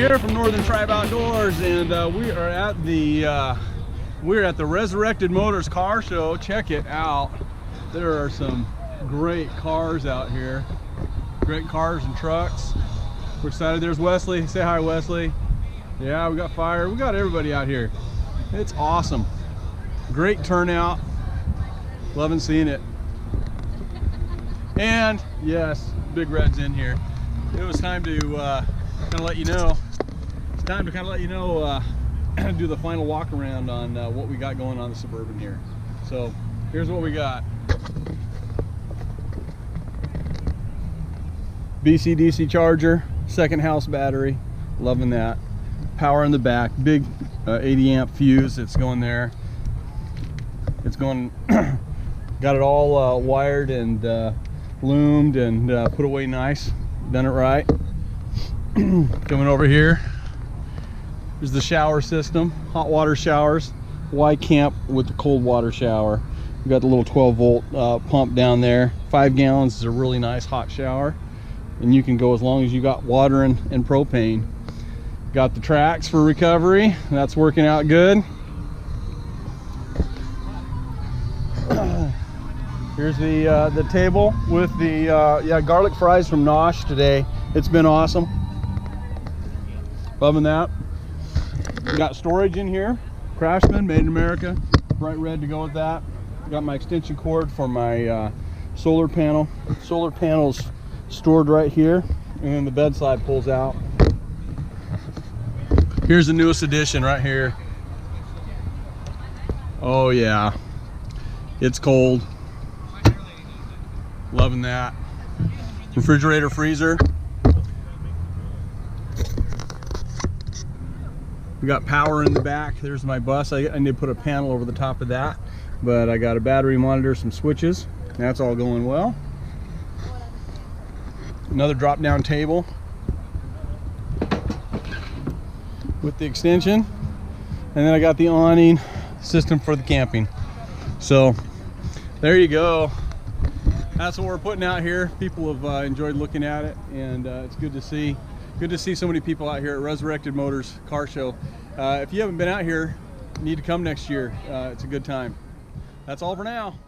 here from Northern Tribe Outdoors, and we are at the Resurrected Motors car show. Check it out. There are some great cars out here, great cars and trucks. We're excited. There's Wesley. Say hi, Wesley. Yeah, we got Fire. We got everybody out here. It's awesome. Great turnout. Loving seeing it. And yes, Big Red's in here. It was time to kind of let you know. It's time to kind of let you know, do the final walk around on what we got going on the Suburban here. So here's what we got. BC-DC charger, second house battery, loving that. Power in the back, big 80 amp fuse that's going there. It's going, got it all wired and loomed and put away nice. Done it right. Coming over here, there's the shower system, hot water showers, Y camp with the cold water shower. We got the little 12 volt pump down there. 5 gallons is a really nice hot shower, and you can go as long as you got water and propane. Got the tracks for recovery, that's working out good. Here's the table with the garlic fries from Nosh today. It's been awesome. Loving that. Got storage in here. Craftsman, made in America. Bright red to go with that. Got my extension cord for my solar panel. Solar panel's stored right here, and then the bedside pulls out. Here's the newest addition right here. Oh yeah, it's cold. Loving that. Refrigerator, freezer. We got power in the back. There's my bus. I need to put a panel over the top of that, but I got a battery monitor, some switches. That's all going well. Another drop down table with the extension, and then I got the awning system for the camping. So there you go. That's what we're putting out here. People have enjoyed looking at it, and it's good to see so many people out here at Resurrected Motors car show. If you haven't been out here, you need to come next year. It's a good time. That's all for now.